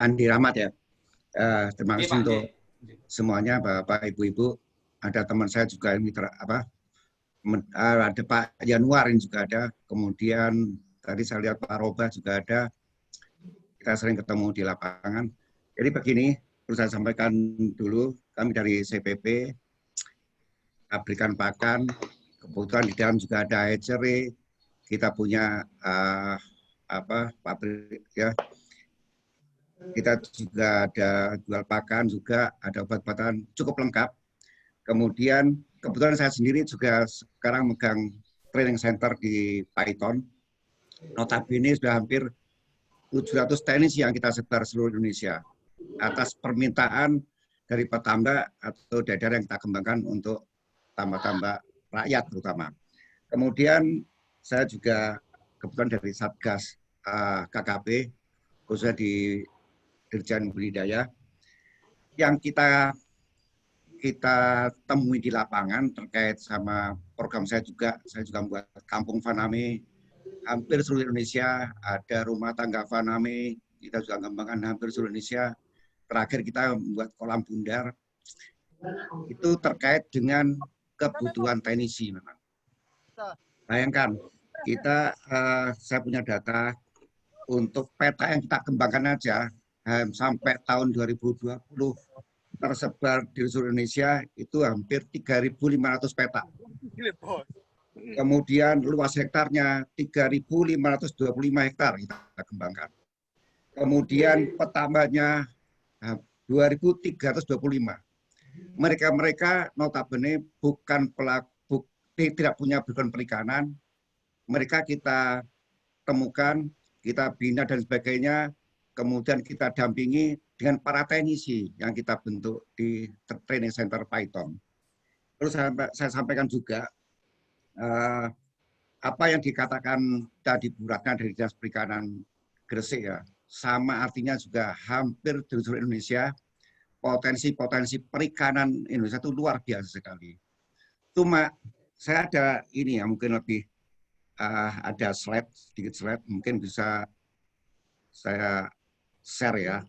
Andi Rahmat ya. Terima Iya, kasih Pak. untuk semuanya, Bapak, Ibu-Ibu. Ada teman saya juga yang mitra ada Pak Januar yang juga ada. Kemudian tadi saya lihat Pak Roba juga ada. Kita sering ketemu di lapangan. Jadi begini, perlu saya sampaikan dulu. Kami dari CPP, Pabrikan Pakan, kebetulan di dalam juga ada hatchery. Kita punya pabrik ya. Kita juga ada jual pakan juga, ada obat-obatan cukup lengkap. Kemudian kebetulan saya sendiri juga sekarang megang training center di Python. Notabene sudah hampir 700 teknis yang kita sebar seluruh Indonesia atas permintaan dari petambak atau daerah yang kita kembangkan untuk tambak-tambak rakyat terutama. Kemudian saya juga kebetulan dari Satgas KKP, khususnya di Dirjen Budidaya, yang kita temui di lapangan terkait sama program saya juga membuat kampung Faname hampir seluruh Indonesia, ada rumah tangga Faname, kita juga kembangkan hampir seluruh Indonesia. Terakhir kita membuat kolam bundar, itu terkait dengan kebutuhan teknisi memang. Bayangkan, saya punya data untuk peta yang kita kembangkan aja, sampai tahun 2020 tersebar di seluruh Indonesia itu hampir 3.500 peta. Kemudian luas hektarnya 3.525 hektar kita kembangkan. Kemudian petambaknya 2.325. Mereka notabene bukan pelaku, tidak punya background perikanan. Mereka kita temukan, kita bina dan sebagainya, kemudian kita dampingi dengan para teknisi yang kita bentuk di training center Python. Terus saya sampaikan juga apa yang dikatakan tadi Bu Ratna dari Dinas Perikanan Gresik ya, sama artinya juga hampir di seluruh Indonesia. Potensi perikanan Indonesia itu luar biasa sekali. Cuma saya ada ini ya, mungkin lebih ada sedikit slide, mungkin bisa saya share ya.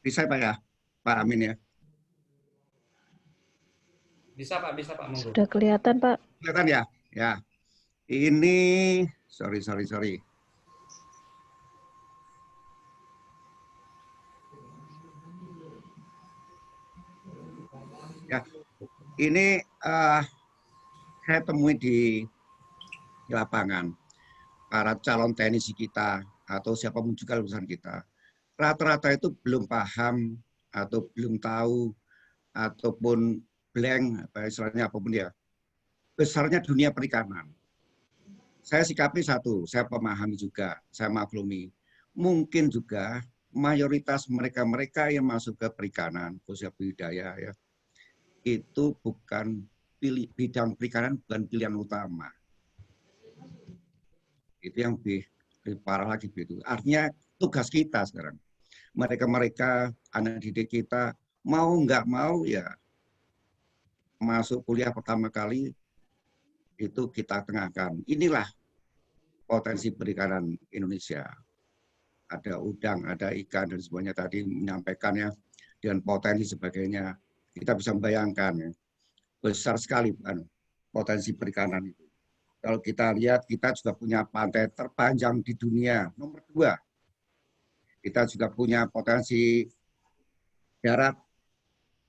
Bisa Pak ya, Pak Amin ya. Bisa Pak, monggo. Sudah kelihatan Pak. Kelihatan ya? Ya. Ini sorry. Ya, ini saya temui di lapangan para calon teknisi kita atau siapapun juga lulusan kita. Rata-rata itu belum paham atau belum tahu ataupun blank apa istilahnya apapun ya. Besarnya dunia perikanan. Saya sikapi satu, saya pahami juga, saya maklumi. Mungkin juga mayoritas mereka yang masuk ke perikanan, khususnya budidaya ya, itu bukan bidang perikanan, bukan pilihan utama. Itu yang lebih parah lagi begitu. Artinya tugas kita sekarang. Mereka anak didik kita mau nggak mau ya masuk kuliah pertama kali itu kita tengahkan. Inilah potensi perikanan Indonesia. Ada udang, ada ikan dan semuanya tadi menyampaikannya dengan potensi sebagainya. Kita bisa membayangkan ya, besar sekali potensi perikanan itu. Kalau kita lihat, kita juga punya pantai terpanjang di dunia, nomor 2. Kita juga punya potensi darat,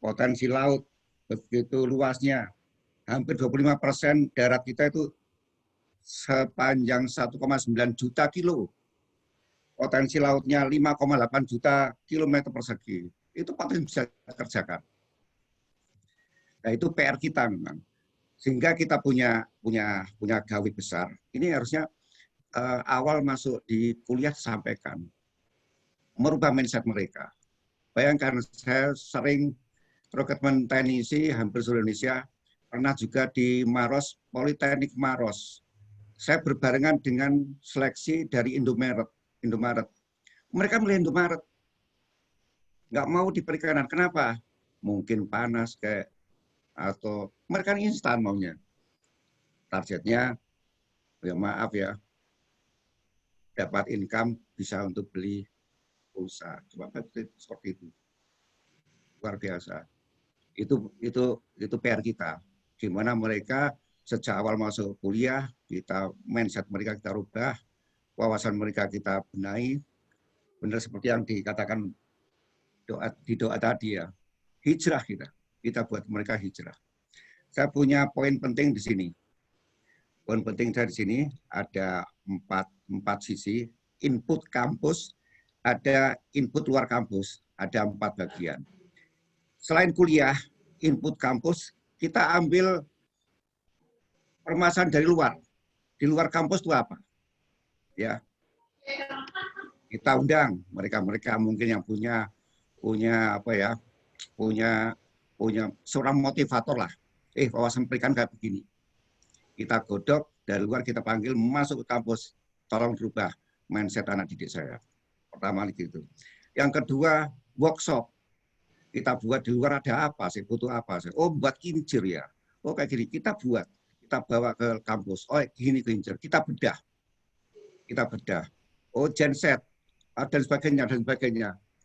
potensi laut, begitu luasnya. Hampir 25% darat kita itu sepanjang 1,9 juta kilo. Potensi lautnya 5,8 juta kilometer persegi. Itu potensi bisa dikerjakan. Nah, itu PR kita memang. Sehingga kita punya gawe besar. Ini harusnya awal masuk di kuliah sampaikan. Merubah mindset mereka. Bayangkan saya sering rekrutmen teknisi hampir seluruh Indonesia, pernah juga di Maros, Politeknik Maros. Saya berbarengan dengan seleksi dari Indomaret. Mereka milih Indomaret. Nggak mau di perikanan. Kenapa? Mungkin panas kayak atau mereka instan maunya. Targetnya ya maaf ya, dapat income bisa untuk beli pulsa. Cuma seperti itu. Luar biasa. Itu PR kita. Gimana mereka sejak awal masuk kuliah, kita mindset mereka kita rubah, wawasan mereka kita benahi, benar seperti yang dikatakan di doa tadi ya, hijrah kita buat mereka hijrah. Saya punya poin penting di sini. Poin penting saya di sini ada empat sisi, input kampus, ada input luar kampus, ada 4 bagian. Selain kuliah, input kampus, kita ambil permasalahan dari luar. Di luar kampus itu apa? Ya, kita undang mereka mungkin yang punya apa ya, punya seorang motivator lah. Wawasan pendidikan kayak begini. Kita godok dari luar, kita panggil masuk ke kampus, tolong berubah mindset anak didik saya. Pertama gitu. Yang kedua, workshop. Kita buat di luar ada apa sih, butuh apa sih? Oh, buat kincir ya. Oh, kayak gini, kita buat. Kita bawa ke kampus. Oh, gini kincir, kita bedah. Oh, genset, dan sebagainya.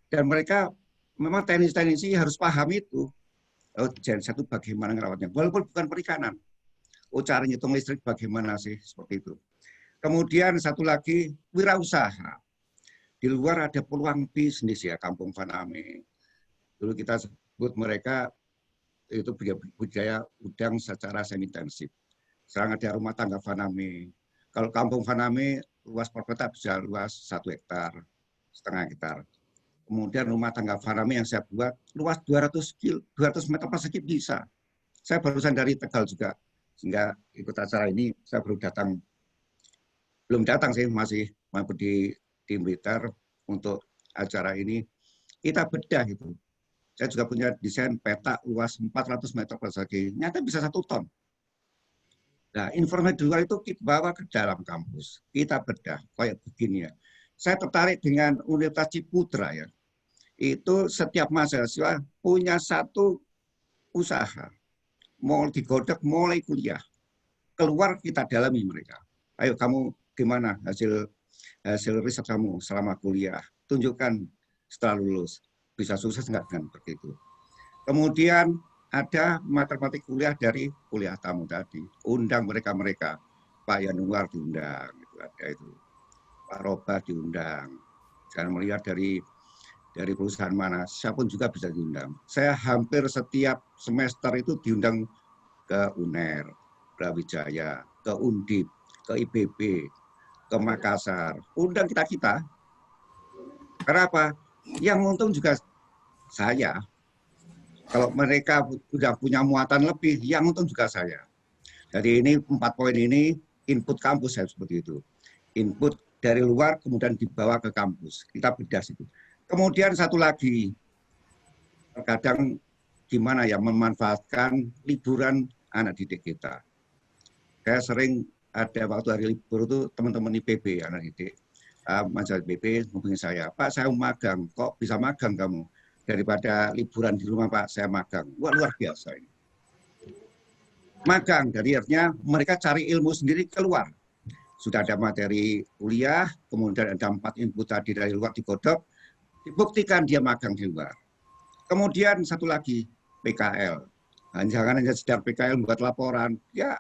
Dan mereka memang teknisi harus paham itu. Oh, genset itu bagaimana ngerawatnya. Walaupun bukan perikanan. Oh, cara ngitung listrik bagaimana sih, seperti itu. Kemudian satu lagi, wirausaha. Di luar ada peluang bisnis ya, Kampung Faname. Dulu kita sebut mereka itu budaya udang secara semi-intensif. Sekarang ada rumah tangga Faname. Kalau Kampung Faname, luas per peta bisa luas 1,5 hektar. Kemudian rumah tangga Faname yang saya buat, luas 200 meter persegi bisa. Saya barusan dari Tegal juga, sehingga ikut acara ini, saya belum datang sih, masih di Blitar untuk acara ini. Kita bedah itu. Saya juga punya desain peta luas 400 meter persegi, nyata bisa 1 ton. Nah, informasi di luar itu kita bawa ke dalam kampus. Kita bedah, kayak begini ya. Saya tertarik dengan Universitas Ciputra ya. Itu setiap mahasiswa punya satu usaha. Mau digodok mulai kuliah. Keluar kita dalami mereka. Ayo kamu gimana hasil riset kamu selama kuliah. Tunjukkan setelah lulus. Bisa sukses nggak dengan begitu. Kemudian ada matematik kuliah dari kuliah tamu tadi. Undang mereka. Pak Yanuar diundang. Ada itu. Pak Roba diundang. Jangan melihat dari perusahaan mana, siapapun juga bisa diundang. Saya hampir setiap semester itu diundang ke UNER, Brawijaya, ke Undip, ke IPB, ke Makassar. Undang kita. Karena apa? Yang untung juga saya. Kalau mereka sudah punya muatan lebih, yang untung juga saya. Jadi ini 4 poin ini, input kampus saya seperti itu. Input dari luar, kemudian dibawa ke kampus. Kita bedah itu. Kemudian satu lagi, terkadang gimana ya memanfaatkan liburan anak didik kita. Saya sering ada waktu hari libur itu teman-teman IPB, anak didik, majalah IPB menghubungi saya, Pak saya mau magang, kok bisa magang kamu? Daripada liburan di rumah Pak, saya magang. Wah luar biasa ini. Magang, dari artinya mereka cari ilmu sendiri keluar. Sudah ada materi kuliah, kemudian ada 4 input tadi dari luar digodok, dibuktikan dia magang di luar. Kemudian satu lagi, PKL. Nah, jangan hanya sedang PKL membuat laporan. Ya,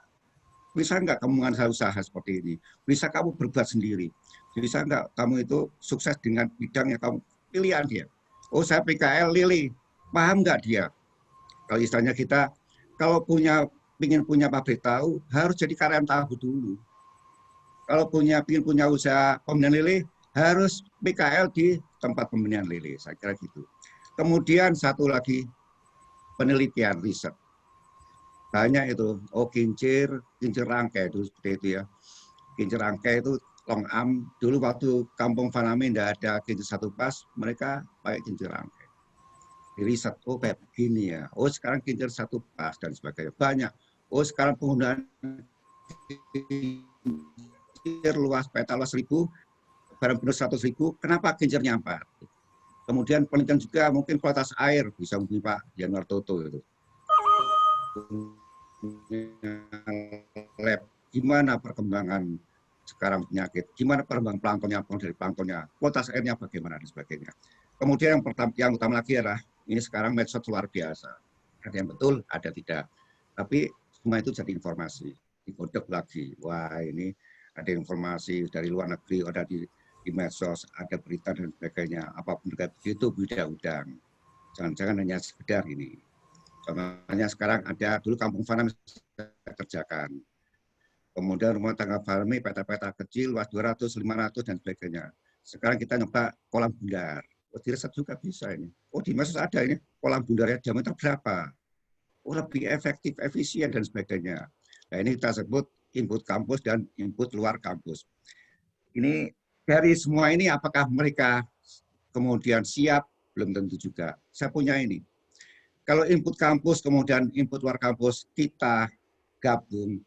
bisa nggak kamu mengambil usaha seperti ini? Bisa kamu berbuat sendiri? Bisa nggak kamu itu sukses dengan bidang yang kamu pilihan dia? Oh, saya PKL Lili. Paham nggak dia? Kalau istilahnya kita, kalau ingin punya pabrik tahu, harus jadi karyawan tahu dulu. Kalau ingin punya usaha pembenihan lele, harus PKL di tempat pembenihan lele. Saya kira gitu. Kemudian satu lagi, penelitian, riset. Banyak itu, kincir rangkai itu seperti itu ya. Kincir rangkai itu long arm. Dulu waktu Kampung Faname tidak ada kincir 1 pas, mereka pakai kincir rangkai. Di riset, kayak begini ya. Sekarang kincir 1 pas dan sebagainya. Banyak. Sekarang penggunaan kincir luas peta luas 1.000, barang benar 100.000, kenapa kincirnya 4? Kemudian penelitian juga mungkin kualitas air, bisa mungkin Pak Yanuar Toto itu. Lab, gimana perkembangan sekarang penyakit, gimana perkembangan planktonnya, dari planktonnya, kualitas airnya bagaimana dan sebagainya. Kemudian yang utama lagi adalah ini sekarang medsos luar biasa. Ada yang betul, ada tidak. Tapi semua itu jadi informasi. Digodok lagi. Wah, ini ada informasi dari luar negeri, ada di medsos, ada berita dan sebagainya. Apapun kayak begitu, udang-udang. Jangan-jangan hanya sekedar ini. Contohnya sekarang ada dulu Kampung Fana saya kerjakan. Kemudian rumah tangga Farmi, peta-peta kecil, luas 200, 500, dan sebagainya. Sekarang kita nyoba kolam bundar. Oh, di riset juga bisa ini. Oh, di medsos ada ini. Kolam bundarnya diameter berapa? Oh, lebih efektif, efisien, dan sebagainya. Nah, ini kita sebut input kampus dan input luar kampus. Ini dari semua ini apakah mereka kemudian siap? Belum tentu juga. Saya punya ini. Kalau input kampus kemudian input luar kampus kita gabung,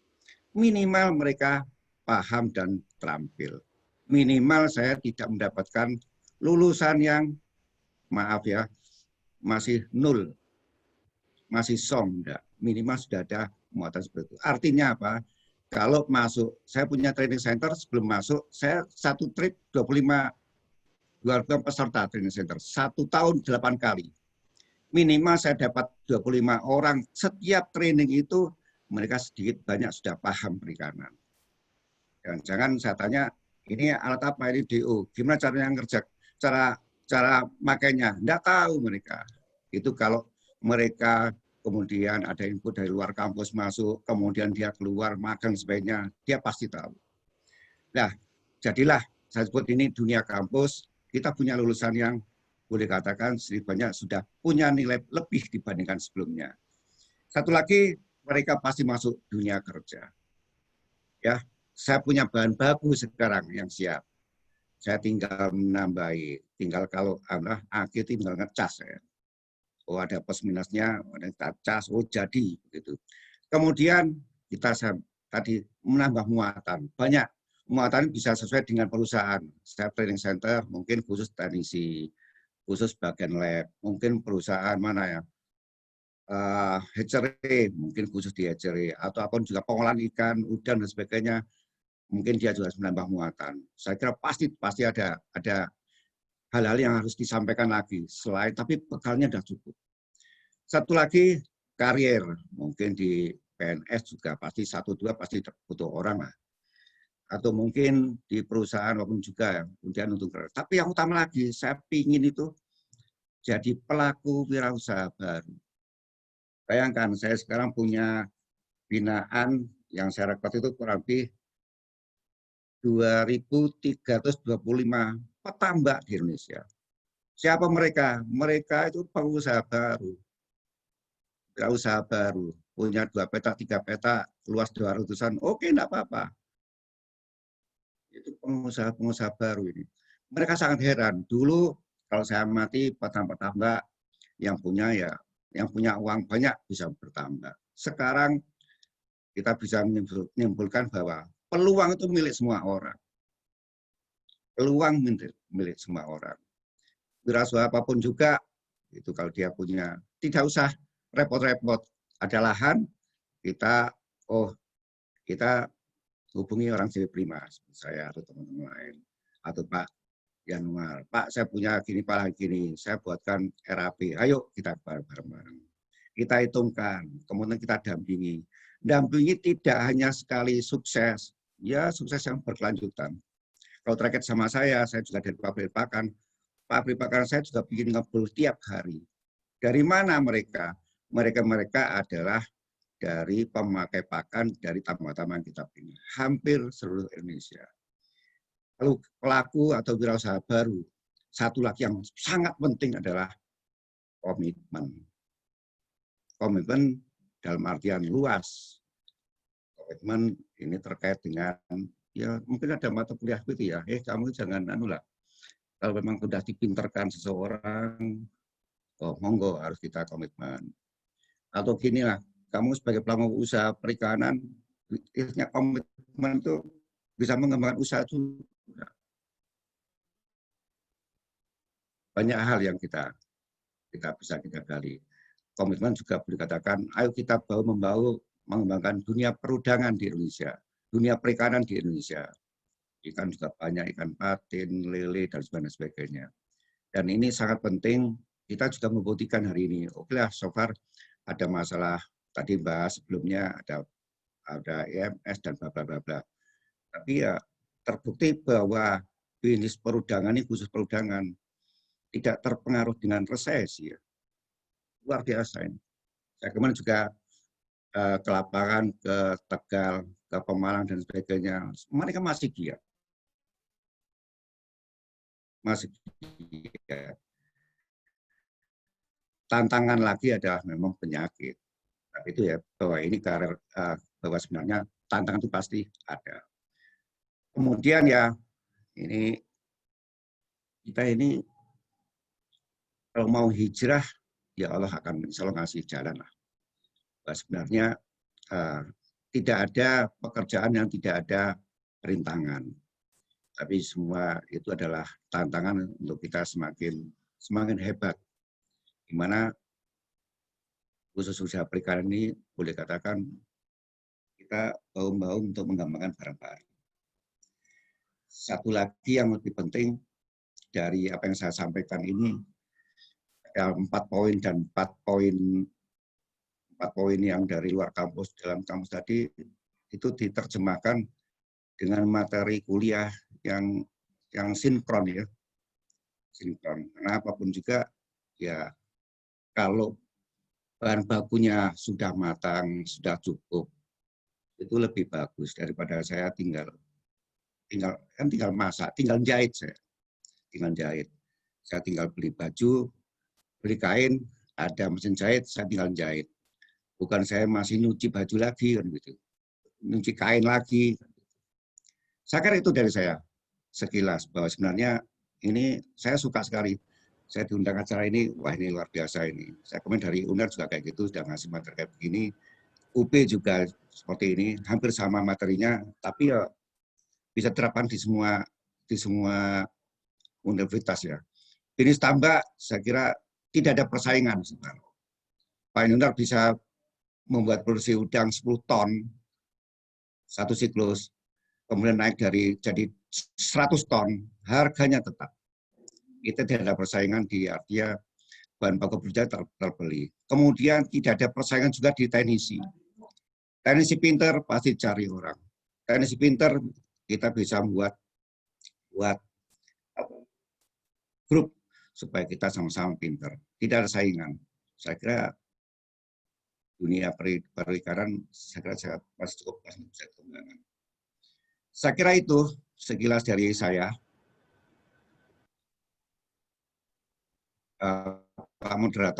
minimal mereka paham dan terampil. Minimal saya tidak mendapatkan lulusan yang, maaf ya, masih nol, masih song, enggak. Minimal sudah ada muatan seperti itu. Artinya apa? Kalau masuk, saya punya training center, sebelum masuk, saya satu trip 25 peserta training center. 1 tahun 8 kali. Minimal saya dapat 25 orang, setiap training itu mereka sedikit banyak sudah paham perikanan. Dan jangan saya tanya, ini alat apa, ini DO, gimana caranya ngerja, cara makainya, enggak tahu mereka. Itu kalau mereka kemudian ada input dari luar kampus masuk, kemudian dia keluar magang sebaiknya, dia pasti tahu. Nah, jadilah saya sebut ini dunia kampus, kita punya lulusan yang boleh katakan sedikit banyak sudah punya nilai lebih dibandingkan sebelumnya. Satu lagi, mereka pasti masuk dunia kerja. Ya, saya punya bahan baku sekarang yang siap. Saya tinggal menambahi, tinggal kalau akhir tinggal ngecas ya. Oh, ada plus minusnya, ada kita cas, oh jadi begitu. Kemudian kita tadi menambah muatan. Banyak muatan bisa sesuai dengan perusahaan. Saya training center mungkin khusus teknisi, khusus bagian lab, mungkin perusahaan mana ya, hatchery, mungkin khusus di hatchery, ataupun juga pengolahan ikan, udang dan sebagainya, mungkin dia juga harus menambah muatan. Saya kira pasti ada hal-hal yang harus disampaikan lagi, selain tapi bekalnya sudah cukup. Satu lagi, karier, mungkin di PNS juga pasti 1-2 pasti butuh orang lah. Atau mungkin di perusahaan maupun juga kemudian untuk kerja. Tapi yang utama lagi, saya ingin itu jadi pelaku wirausaha baru. Bayangkan saya sekarang punya binaan yang saya rekrut itu kurang lebih 2.325 petambak di Indonesia. Siapa mereka? Mereka itu pengusaha baru, wirausaha baru, punya 2 peta, 3 peta, luas 200-an, oke, enggak apa-apa. Itu pengusaha-pengusaha baru ini. Mereka sangat heran. Dulu kalau saya amati petambak-petambak yang punya uang banyak bisa bertambah. Sekarang kita bisa menyimpulkan bahwa peluang itu milik semua orang. Peluang milik semua orang. Wirausaha apapun juga, itu kalau dia punya, tidak usah repot-repot. Ada lahan, kita hubungi orang CV Prima, saya atau teman-teman lain. Atau Pak Januar, Pak saya punya gini, Pak gini, saya buatkan RAP, ayo kita bareng-bareng. Kita hitungkan, kemudian kita dampingi. Dampingi tidak hanya sekali sukses, ya sukses yang berkelanjutan. Kalau terkait sama saya juga dari pabrik pakan saya juga bikin ngebul tiap hari. Dari mana mereka? Mereka adalah dari pemakai pakan dari tambang-tambang kita punya. Hampir seluruh Indonesia. Lalu pelaku atau wirausaha baru, satu lagi yang sangat penting adalah komitmen. Komitmen dalam artian luas. Komitmen ini terkait dengan, ya mungkin ada mata kuliah itu ya, kamu jangan lah. Kalau memang sudah dipinterkan seseorang, oh monggo harus kita komitmen. Atau gini lah, kamu sebagai pelaku usaha perikanan, komitmen itu bisa mengembangkan usaha itu. Banyak hal yang kita bisa kita gali. Komitmen juga boleh dikatakan, ayo kita membawa mengembangkan dunia perudangan di Indonesia, dunia perikanan di Indonesia. Ikan juga banyak, ikan patin, lele, dan sebagainya. Dan ini sangat penting, kita juga membuktikan hari ini. Oke lah, so far ada masalah, tadi bahas sebelumnya ada EMS dan bla bla bla bla. Tapi ya terbukti bahwa bisnis perundangan ini, khusus perundangan, tidak terpengaruh dengan resesi. Ya. Luar biasa ini. Saya kemarin juga ke lapangan, ke Tegal, ke Pemalang, dan sebagainya. Mereka masih giat. Masih giat. Tantangan lagi adalah memang penyakit. Tapi itu ya, bahwa ini karir, bahwa sebenarnya tantangan itu pasti ada. Kemudian ya, ini kita ini kalau mau hijrah, ya Allah akan selalu ngasih jalan lah. Bahwa sebenarnya tidak ada pekerjaan yang tidak ada rintangan. Tapi semua itu adalah tantangan untuk kita semakin hebat. Di mana khusus usaha perikanan ini boleh katakan kita bahu-bahu untuk mengembangkan barang-barang. Satu lagi yang lebih penting dari apa yang saya sampaikan ini, ada 4 poin dan 4 poin yang dari luar kampus, dalam kampus tadi, itu diterjemahkan dengan materi kuliah yang sinkron ya. Sinkron. Karena apapun juga, ya kalau bahan bakunya sudah matang, sudah cukup, itu lebih bagus daripada saya tinggal masak, tinggal jahit saya. Tinggal jahit. Saya tinggal beli baju, beli kain, ada mesin jahit, saya tinggal jahit. Bukan saya masih nyuci baju lagi kan gitu. Nyuci kain lagi. Saya kira itu dari saya sekilas bahwa sebenarnya ini saya suka sekali. Saya diundang acara ini, wah ini luar biasa ini. Saya kemarin dari UNER juga kayak gitu, sudah ngasih materi kayak begini. UB juga seperti ini, hampir sama materinya, tapi ya bisa terapkan di semua universitas ya. Jenis tambak, saya kira tidak ada persaingan sebenarnya. Pak Yunus bisa membuat produksi udang 10 ton satu siklus, kemudian naik jadi 100 ton, harganya tetap. Itu tidak ada persaingan di artinya bahan baku bekerja terbeli. Kemudian tidak ada persaingan juga di teknisi. Teknisi pinter pasti cari orang. Teknisi pinter kita bisa buat grup supaya kita sama-sama pinter. Tidak ada saingan. Saya kira dunia perikanan saya kira masih cukup bisa dikembangkan. Saya kira itu sekilas dari saya. Pak Moderator.